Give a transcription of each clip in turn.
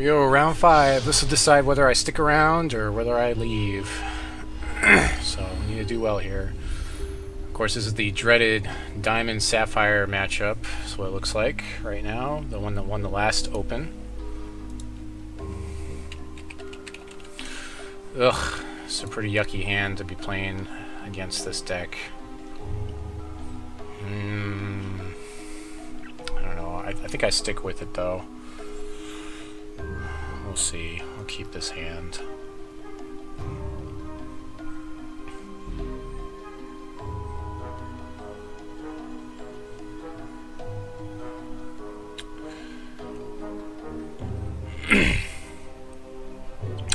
we go, round 5. This will decide whether I stick around or whether I leave. So we need to do well here. Of course, this is the dreaded Diamond Sapphire matchup. That's what it looks like right now. The one that won the last Open. Ugh, it's a pretty yucky hand to be playing against this deck. I don't know. I think I stick with it though. We'll see. I'll keep this hand.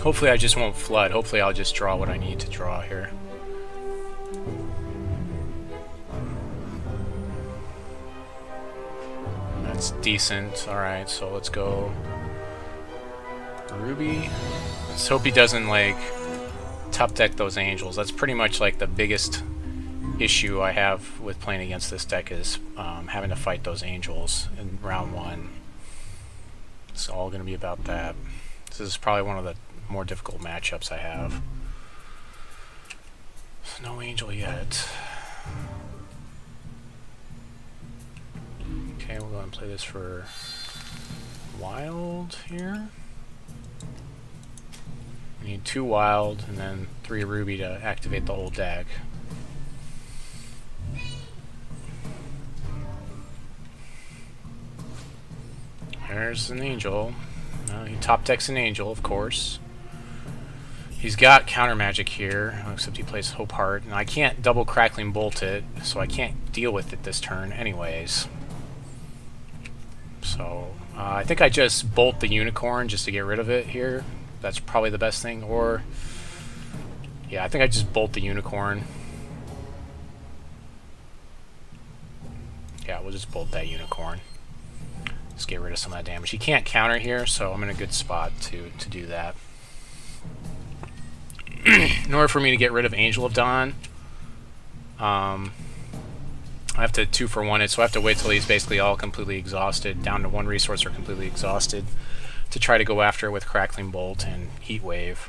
Hopefully I just won't flood. Hopefully I'll just draw what I need to draw here. That's decent. Alright, so let's go Ruby. Let's hope he doesn't, like, top deck those angels. That's pretty much, like, the biggest issue I have with playing against this deck is having to fight those angels in round 1. It's all going to be about that. This is probably one of the more difficult matchups I have. No angel yet. Okay, we'll go and play this for wild here. We need 2 wild and then 3 ruby to activate the whole deck. There's an angel. He top decks an angel, of course. He's got counter magic here, except he plays Hope Heart, and I can't double Crackling Bolt it, so I can't deal with it this turn anyways. So, I think I just bolt the Unicorn just to get rid of it here. That's probably the best thing, or... yeah, I think I just bolt the Unicorn. Yeah, we'll just bolt that Unicorn. Just get rid of some of that damage. He can't counter here, so I'm in a good spot to do that. In order for me to get rid of Angel of Dawn, I have to 2-for-1 it, so I have to wait till he's basically all completely exhausted, down to 1 resource or completely exhausted, to try to go after it with Crackling Bolt and Heatwave.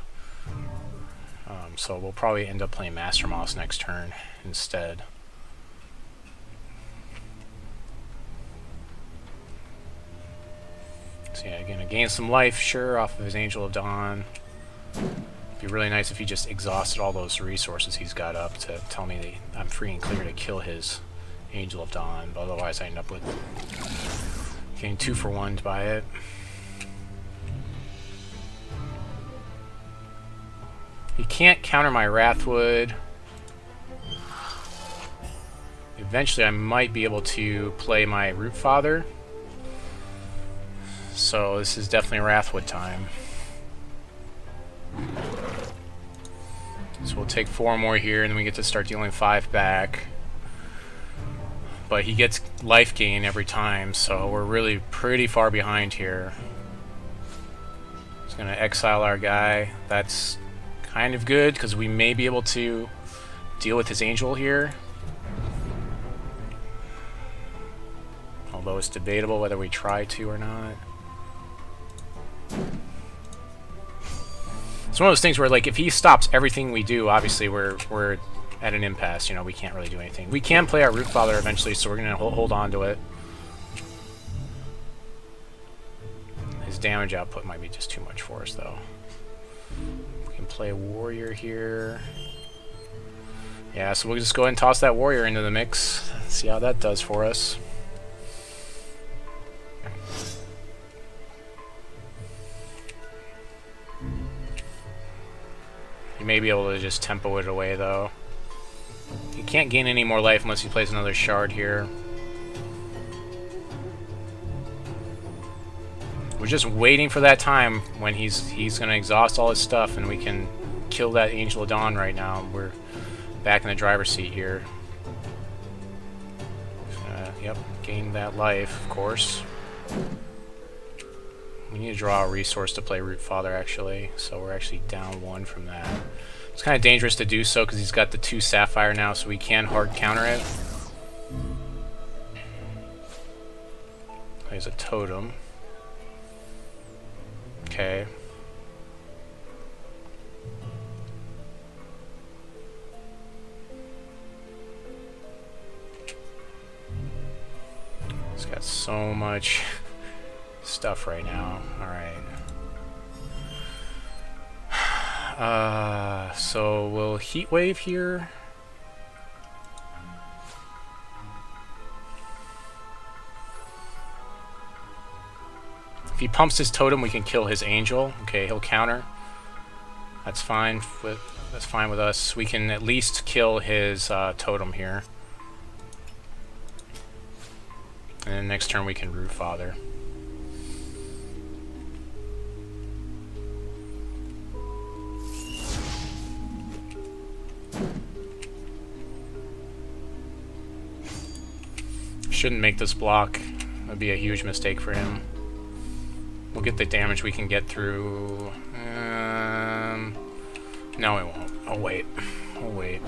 So we'll probably end up playing Master Moss next turn instead. So yeah, gonna gain some life, sure, off of his Angel of Dawn. It'd be really nice if he just exhausted all those resources he's got up to tell me that I'm free and clear to kill his Angel of Dawn, but otherwise I end up with getting 2-for-1'd by it. He can't counter my Wrathwood. Eventually I might be able to play my Rootfather. So this is definitely Wrathwood time. So we'll take 4 more here, and then we get to start dealing 5 back. But he gets life gain every time, so we're really pretty far behind here. He's going to exile our guy. That's kind of good, because we may be able to deal with his angel here. Although it's debatable whether we try to or not. It's one of those things where, like, if he stops everything we do, obviously we're at an impasse. You know, we can't really do anything. We can play our Rootfather eventually, so we're gonna hold on to it. His damage output might be just too much for us, though. We can play a Warrior here. Yeah, so we'll just go ahead and toss that Warrior into the mix. See how that does for us. He may be able to just tempo it away, though. He can't gain any more life unless he plays another Shard here. We're just waiting for that time when he's going to exhaust all his stuff and we can kill that Angel of Dawn right now. We're back in the driver's seat here. Yep, gain that life, of course. We need to draw a resource to play Rootfather, actually, so we're actually down 1 from that. It's kind of dangerous to do so because he's got the 2 Sapphire now, so we can hard counter it. Plays a Totem. Okay. He's got so much stuff right now. Alright. So we'll Heatwave here. If he pumps his totem, we can kill his angel. Okay, he'll counter. That's fine with us. We can at least kill his totem here. And then next turn we can Rootfather. Shouldn't make this block. That'd be a huge mistake for him. We'll get the damage we can get through. No, we won't. I'll wait. I'll wait.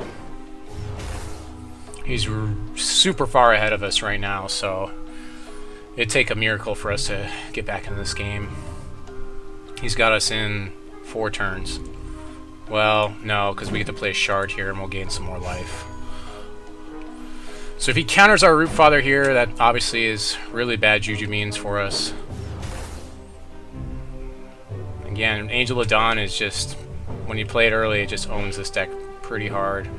He's super far ahead of us right now, so it'd take a miracle for us to get back into this game. He's got us in 4 turns. Well, no, because we get to play a Shard here and we'll gain some more life. So if he counters our Rootfather here, that obviously is really bad juju means for us. Again, Angel of Dawn is just, when you play it early, it just owns this deck pretty hard.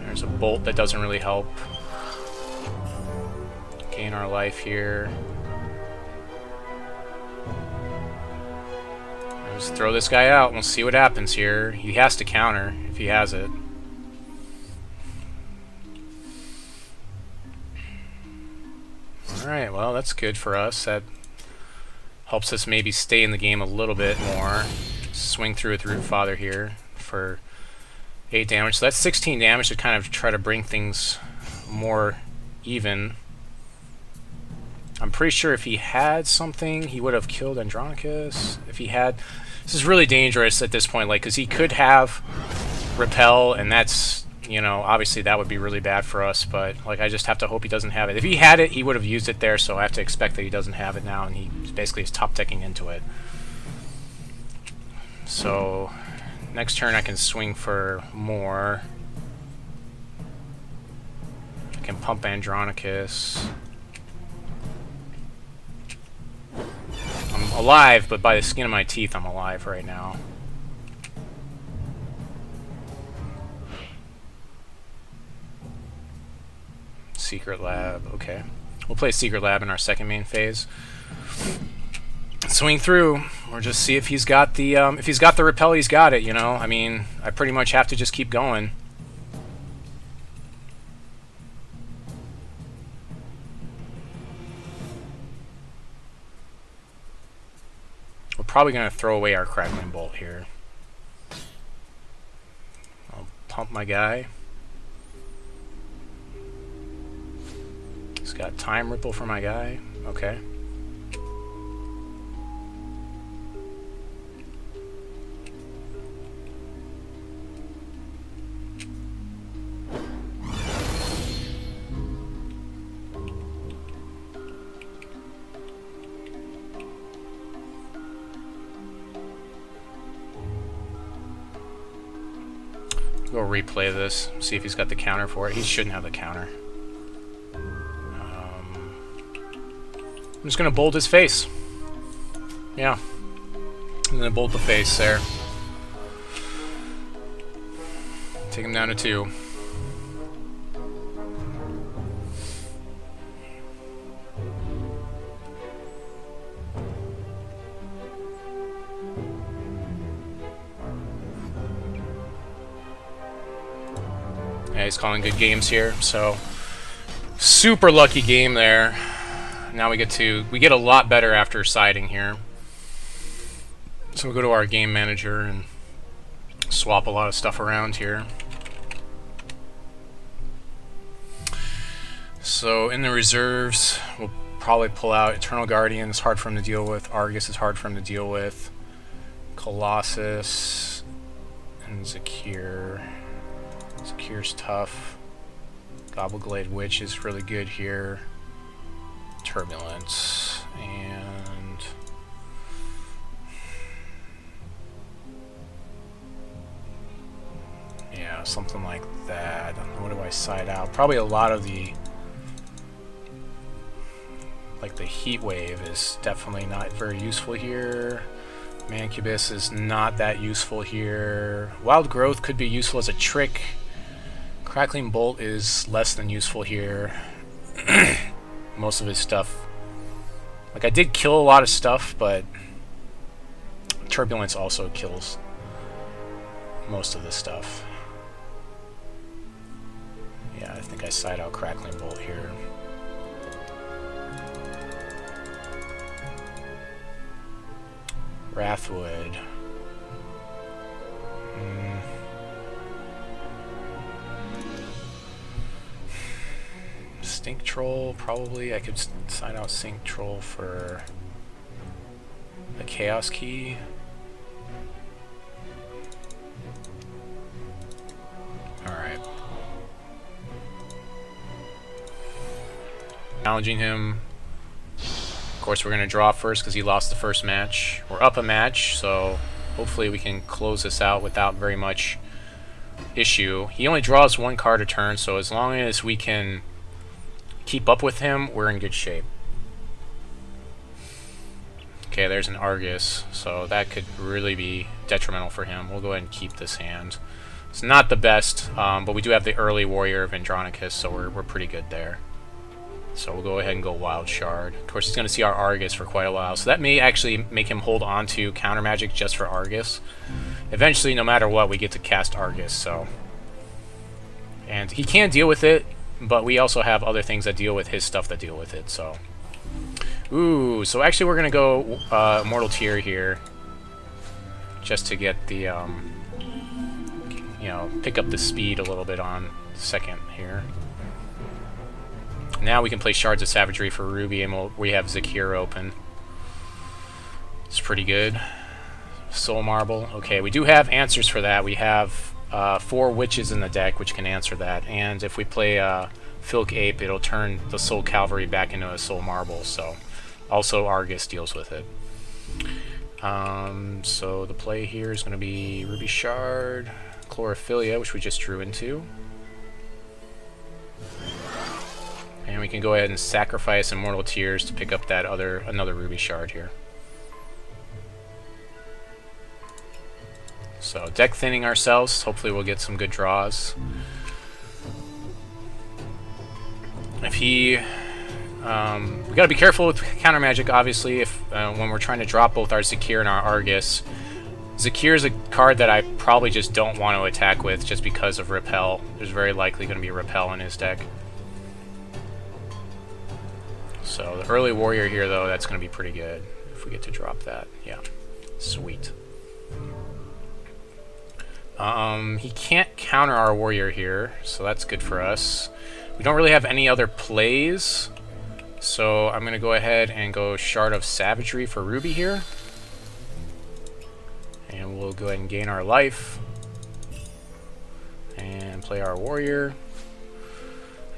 There's a Bolt that doesn't really help. Gain our life here. Just throw this guy out and we'll see what happens here. He has to counter if he has it. Alright, well that's good for us. That helps us maybe stay in the game a little bit more. Swing through with Rootfather here for 8 damage. So that's 16 damage to kind of try to bring things more even. I'm pretty sure if he had something, he would have killed Andronicus. If he had... This is really dangerous at this point, like, because he could have Repel, and that's, you know, obviously that would be really bad for us, but, like, I just have to hope he doesn't have it. If he had it, he would have used it there, so I have to expect that he doesn't have it now, and he basically is top-decking into it. So, next turn I can swing for more. I can pump Andronicus. I'm alive, but by the skin of my teeth I'm alive right now. Secret Lab, okay. We'll play Secret Lab in our second main phase. Swing through, or just see if he's got the repel, he's got it, you know? I mean, I pretty much have to just keep going. We're probably going to throw away our Crackling Bolt here. I'll pump my guy. He's got Time Ripple for my guy. Okay. Go replay this, see if he's got the counter for it. He shouldn't have the counter. I'm just gonna bolt his face. Yeah. I'm gonna bolt the face there. Take him down to 2. Yeah, he's calling good games here, so super lucky game there. Now we get a lot better after siding here. So we'll go to our game manager and swap a lot of stuff around here. So in the reserves, we'll probably pull out Eternal Guardian. It's hard for him to deal with. Argus is hard for him to deal with. Colossus and Zakiir. Zakiir's tough. Gobbleglade Witch is really good here. Turbulence and something like that. What do I side out? Probably a lot of the... Like the Heatwave is definitely not very useful here. Mancubus is not that useful here. Wild Growth could be useful as a trick. Crackling Bolt is less than useful here. Most of his stuff... Like, I did kill a lot of stuff, but... Turbulence also kills most of this stuff. Yeah, I think I side out Crackling Bolt here. Wrathwood. Stink Troll, probably. I could sign out Stink Troll for the Chaos Key. Alright. Challenging him. Of course, we're going to draw first because he lost the first match. We're up a match, so hopefully we can close this out without very much issue. He only draws one card a turn, so as long as we can keep up with him, we're in good shape. Okay, there's an Argus, so that could really be detrimental for him. We'll go ahead and keep this hand. It's not the best, but we do have the early Warrior of Andronicus, so we're pretty good there. So we'll go ahead and go Wild Shard. Of course, he's going to see our Argus for quite a while, so that may actually make him hold on to Counter Magic just for Argus. Eventually, no matter what, we get to cast Argus, so... And he can deal with it, but we also have other things that deal with his stuff that deal with it, so... Ooh, so actually we're going to go Immortal Tear here. Just to get the, you know, pick up the speed a little bit on second here. Now we can play Shards of Savagery for Ruby, and we have Zakiir open. It's pretty good. Soul Marble. Okay, we do have answers for that. We have 4 witches in the deck, which can answer that. And if we play Filk Ape, it'll turn the Soul Cavalry back into a Soul Marble. So, also Argus deals with it. So the play here is going to be Ruby Shard, Chlorophyllia, which we just drew into. And we can go ahead and sacrifice Immortal Tears to pick up that another Ruby Shard here. So deck thinning ourselves. Hopefully we'll get some good draws. If he... we gotta be careful with counter magic, obviously, if when we're trying to drop both our Zakiir and our Argus. Zakiir is a card that I probably just don't want to attack with just because of Repel. There's very likely going to be Repel in his deck. So the early Warrior here, though, that's going to be pretty good if we get to drop that. Yeah, sweet. He can't counter our Warrior here, so that's good for us. We don't really have any other plays, so I'm going to go ahead and go Shard of Savagery for Ruby here. And we'll go ahead and gain our life. And play our Warrior.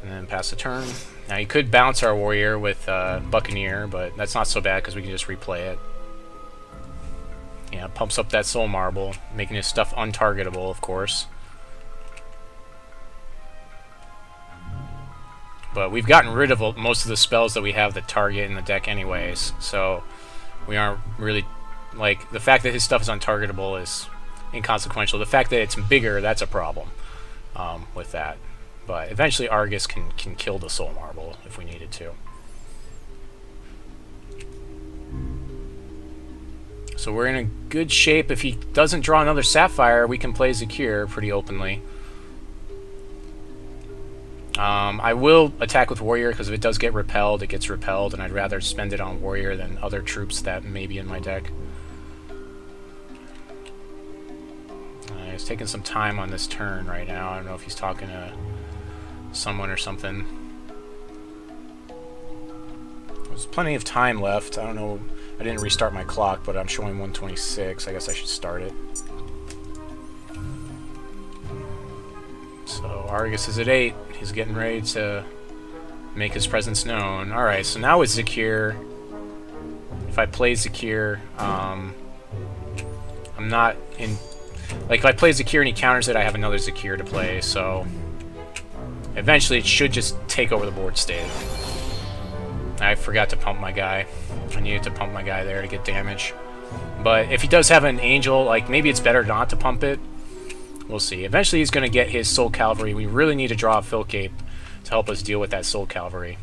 And then pass the turn. Now you could bounce our Warrior with Buccaneer, but that's not so bad because we can just replay it. Yeah, pumps up that Soul Marble, making his stuff untargetable, of course. But we've gotten rid of most of the spells that we have that target in the deck anyways, so we aren't really... Like, the fact that his stuff is untargetable is inconsequential. The fact that it's bigger, that's a problem with that. But eventually Argus can kill the Soul Marble if we needed to. So we're in a good shape. If he doesn't draw another Sapphire, we can play Zakiir pretty openly. I will attack with Warrior, because if it does get repelled, it gets repelled, and I'd rather spend it on Warrior than other troops that may be in my deck. He's taking some time on this turn right now. I don't know if he's talking to someone or something. There's plenty of time left. I don't know. I didn't restart my clock, but I'm showing 126. I guess I should start it. So Argus is at 8. He's getting ready to make his presence known. Alright, so now with Zakiir, if I play Zakiir, I'm not in... Like, if I play Zakiir and he counters it, I have another Zakiir to play, so... Eventually, it should just take over the board state. I forgot to pump my guy. I needed to pump my guy there to get damage. But if he does have an Angel, like, maybe it's better not to pump it. We'll see. Eventually, he's going to get his Soul Cavalry. We really need to draw a Filk Ape to help us deal with that Soul Cavalry.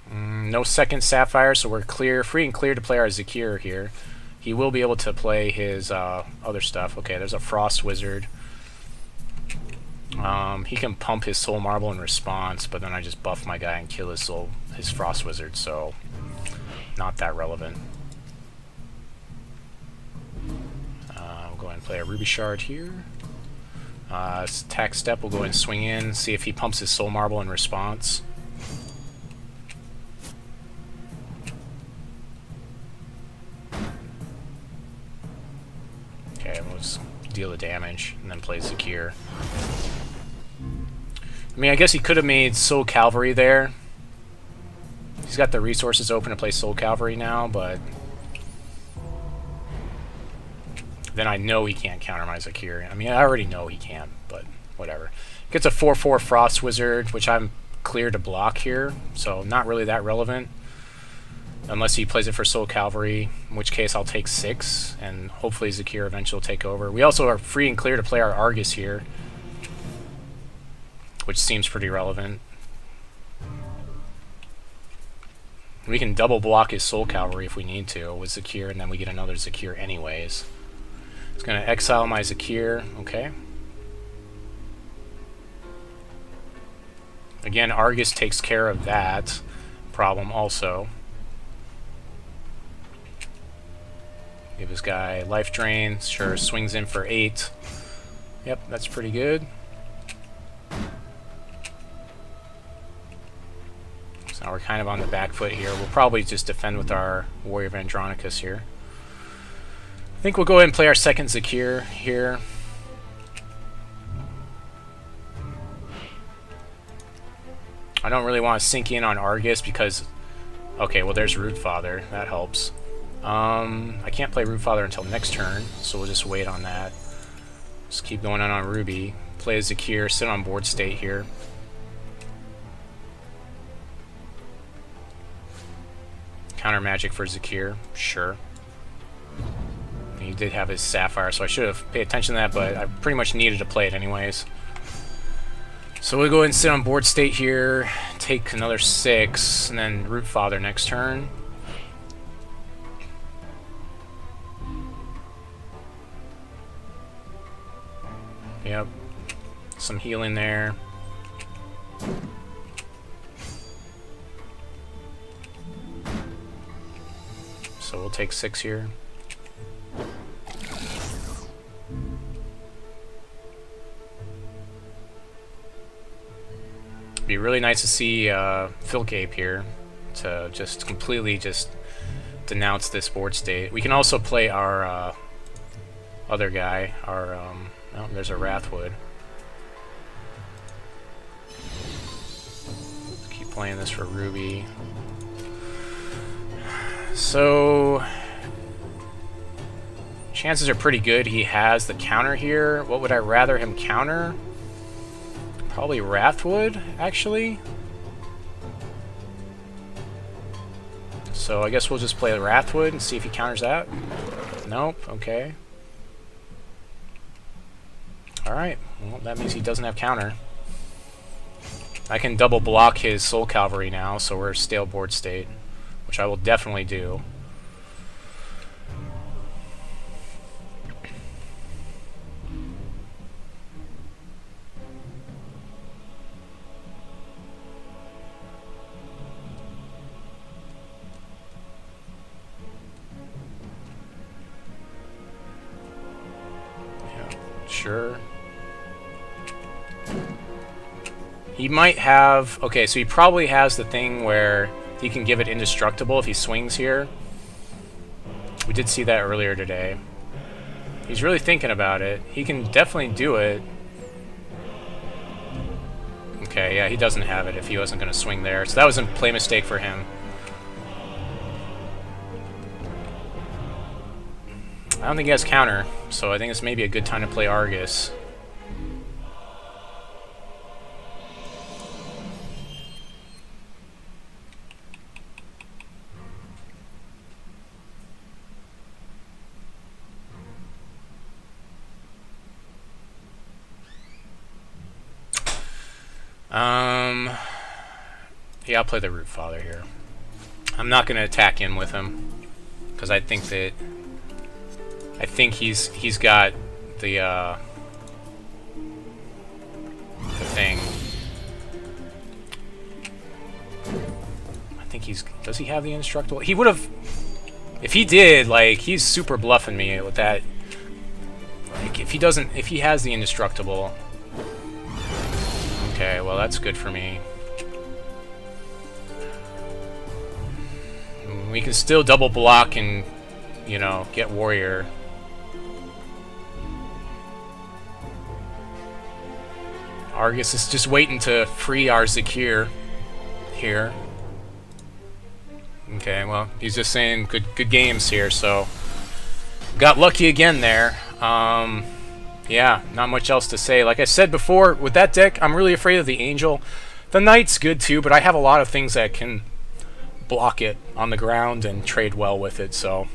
No second Sapphire, so we're clear, free and clear to play our Zakiir here. He will be able to play his other stuff. Okay, there's a Frost Wizard. He can pump his Soul Marble in response, but then I just buff my guy and kill his Frost Wizard, so not that relevant. We'll go ahead and play a Ruby Shard here. Attack step, we'll go ahead and swing in, see if he pumps his Soul Marble in response. Okay, we'll just deal the damage and then play Zakiir. I mean, I guess he could have made Soul Cavalry there. He's got the resources open to play Soul Cavalry now, but then I know he can't counter my Zakiir. I mean, I already know he can't, but whatever. Gets a 4/4 Frost Wizard, which I'm clear to block here, so not really that relevant. Unless he plays it for Soul Cavalry, in which case I'll take 6, and hopefully Zakiir eventually will take over. We also are free and clear to play our Argus here, which seems pretty relevant. We can double block his Soul Cavalry if we need to with Zakiir, and then we get another Zakiir anyways. It's going to exile my Zakiir, okay. Again, Argus takes care of that problem also. Give this guy life drain. Sure, swings in for 8. Yep, that's pretty good. So now we're kind of on the back foot here. We'll probably just defend with our Warrior of Andronicus here. I think we'll go ahead and play our second Zakiir here. I don't really want to sink in on Argus because... Okay, well there's Rootfather. That helps. I can't play Rootfather until next turn, so we'll just wait on that. Just keep going on Ruby. Play Zakiir, sit on board state here. Counter magic for Zakiir, sure. He did have his Sapphire, so I should have paid attention to that, but I pretty much needed to play it anyways. So we'll go ahead and sit on board state here, take another 6, and then Rootfather next turn. Yep, some healing there. So we'll take 6 here. It'd be really nice to see Filk Ape here to just completely just denounce this board state. We can also play our other guy, our oh, there's a Wrathwood. Let's keep playing this for Ruby. So chances are pretty good he has the counter here. What would I rather him counter? Probably Wrathwood, actually. So I guess we'll just play Wrathwood and see if he counters that. Nope, okay. Alright, well that means he doesn't have counter. I can double block his Soul Cavalry now, so we're stale board state, which I will definitely do. Yeah, sure. He might have... Okay, so he probably has the thing where he can give it indestructible if he swings here. We did see that earlier today. He's really thinking about it. He can definitely do it. Okay, yeah, he doesn't have it if he wasn't going to swing there. So that was a play mistake for him. I don't think he has counter, so I think it's maybe a good time to play Argus. Yeah, I'll play the Rootfather here. I'm not going to attack in with him because I think he's got the thing. I think does he have the indestructible? He would have, if he did, like, he's super bluffing me with that. Like, if he has the indestructible. Okay, well, that's good for me. We can still double block and, you know, get Warrior. Argus is just waiting to free our Zakiir here. Okay, well, he's just saying good games here, so got lucky again there. Yeah, not much else to say. Like I said before, with that deck, I'm really afraid of the Angel. The Knight's good too, but I have a lot of things that can block it on the ground and trade well with it, so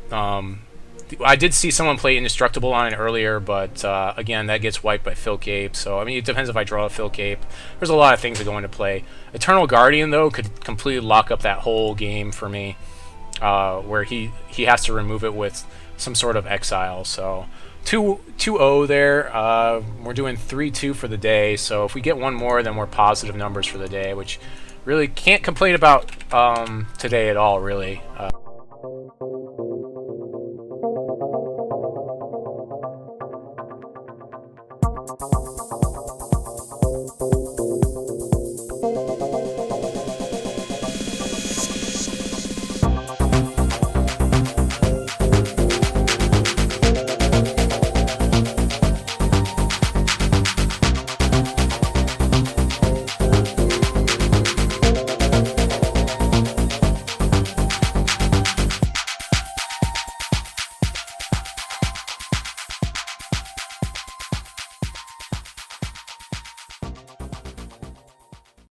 I did see someone play Indestructible on it earlier, but again, that gets wiped by Filk Ape, so I mean, it depends if I draw a Filk Ape. There's a lot of things that go into play. Eternal Guardian, though, could completely lock up that whole game for me, where he has to remove it with some sort of exile, so 2-0 there. We're doing 3-2 for the day, so if we get one more, then we're positive numbers for the day, which really can't complain about today at all, really.